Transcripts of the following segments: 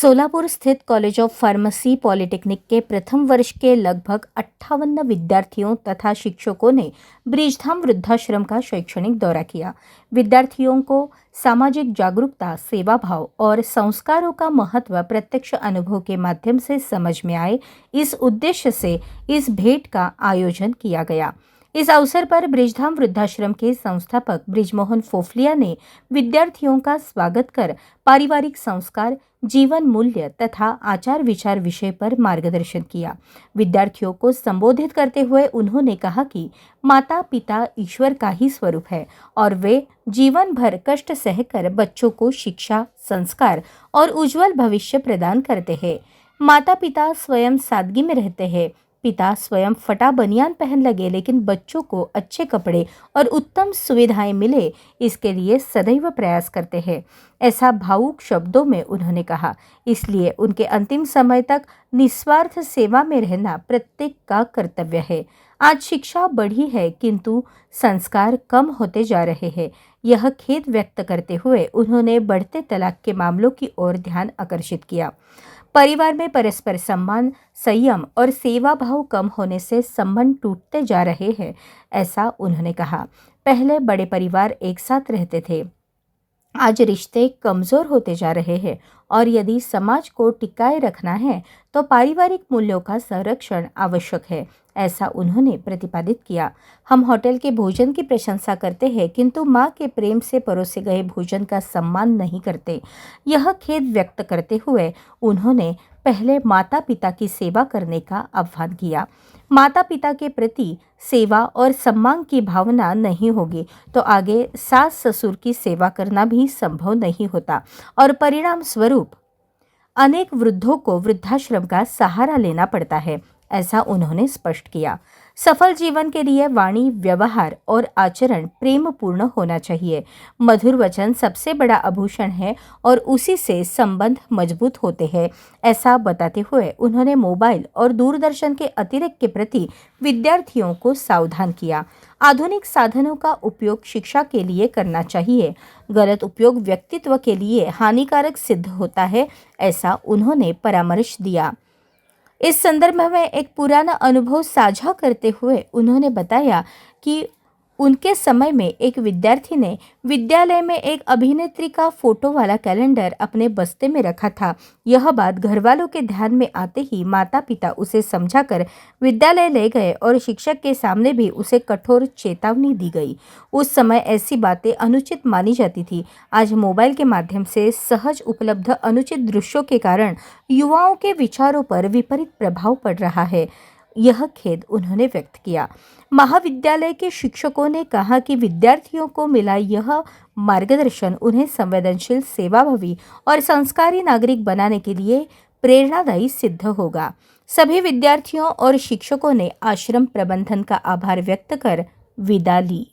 सोलापुर स्थित college of pharmacy polytechnic के प्रथम वर्ष के लगभग 58 विद्यार्थियों तथा शिक्षकों ने ब्रिजधाम वृद्धाश्रम का शैक्षणिक दौरा किया। विद्यार्थियों को सामाजिक जागरूकता, सेवा भाव और संस्कारों का महत्व प्रत्यक्ष अनुभव के माध्यम से समझ में आए, इस उद्देश्य से इस भेंट का आयोजन किया गया। इस अवसर पर ब्रिजधाम वृद्धाश्रम के संस्थापक ब्रिजमोहन फोफलिया ने विद्यार्थियों का स्वागत कर पारिवारिक संस्कार, जीवन मूल्य तथा आचार विचार विषय पर मार्गदर्शन किया। विद्यार्थियों को संबोधित करते हुए उन्होंने कहा कि माता पिता ईश्वर का ही स्वरूप है और वे जीवन भर कष्ट सहकर बच्चों को शिक्षा, संस्कार और उज्जवल भविष्य प्रदान करते हैं। माता पिता स्वयं सादगी में रहते हैं। पिता स्वयं फटा बनियान पहन लगे, लेकिन बच्चों को अच्छे कपड़े और उत्तम सुविधाएं मिले, इसके लिए सदैव प्रयास करते हैं। ऐसा भावुक शब्दों में उन्होंने कहा। इसलिए उनके अंतिम समय तक निस्वार्थ सेवा में रहना प्रत्येक का कर्तव्य है। आज शिक्षा बढ़ी है, किंतु संस्कार कम होते जा रहे हैं। यह खेद व्यक्त करते हुए उन्होंने बढ़ते तलाक के मामलों की ओर ध्यान आकर्षित किया। परिवार में परस्पर सम्मान, संयम और सेवा भाव कम होने से संबंध टूटते जा रहे हैं, ऐसा उन्होंने कहा। पहले बड़े परिवार एक साथ रहते थे, आज रिश्ते कमजोर होते जा रहे हैं और यदि समाज को टिकाए रखना है तो पारिवारिक मूल्यों का संरक्षण आवश्यक है, ऐसा उन्होंने प्रतिपादित किया। हम होटल के भोजन की प्रशंसा करते हैं, किंतु मां के प्रेम से परोसे गए भोजन का सम्मान नहीं करते। यह खेद व्यक्त करते हुए उन्होंने पहले माता पिता की सेवा करने का आह्वान किया। माता पिता के प्रति सेवा और सम्मान की भावना नहीं होगी तो आगे सास ससुर की सेवा करना भी संभव नहीं होता और परिणाम स्वरूप अनेक वृद्धों को वृद्धाश्रम का सहारा लेना पड़ता है, ऐसा उन्होंने स्पष्ट किया। सफल जीवन के लिए वाणी, व्यवहार और आचरण प्रेमपूर्ण होना चाहिए। मधुर वचन सबसे बड़ा आभूषण है और उसी से संबंध मजबूत होते हैं, ऐसा बताते हुए उन्होंने मोबाइल और दूरदर्शन के अतिरेक के प्रति विद्यार्थियों को सावधान किया। आधुनिक साधनों का उपयोग शिक्षा के लिए करना चाहिए। गलत उपयोग व्यक्तित्व के लिए हानिकारक सिद्ध होता है, ऐसा उन्होंने परामर्श दिया। इस संदर्भ में एक पुराना अनुभव साझा करते हुए उन्होंने बताया कि उनके समय में एक विद्यार्थी ने विद्यालय में एक अभिनेत्री का फोटो वाला कैलेंडर अपने बस्ते में रखा था। यह बात घर वालों के ध्यान में आते ही माता पिता उसे समझाकर विद्यालय ले गए और शिक्षक के सामने भी उसे कठोर चेतावनी दी गई। उस समय ऐसी बातें अनुचित मानी जाती थी। आज मोबाइल के माध्यम से सहज उपलब्ध अनुचित दृश्यों के कारण युवाओं के विचारों पर विपरीत प्रभाव पड़ रहा है, यह खेद उन्होंने व्यक्त किया। महाविद्यालय के शिक्षकों ने कहा कि विद्यार्थियों को मिला यह मार्गदर्शन उन्हें संवेदनशील, सेवाभावी और संस्कारी नागरिक बनाने के लिए प्रेरणादायी सिद्ध होगा। सभी विद्यार्थियों और शिक्षकों ने आश्रम प्रबंधन का आभार व्यक्त कर विदा ली।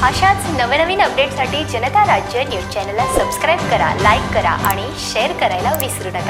अशाच नवनवीन अपडेटसाठी जनता राज्य न्यूज चॅनलला सबस्क्राईब करा, लाईक करा आणि शेअर करायला विसरू नका।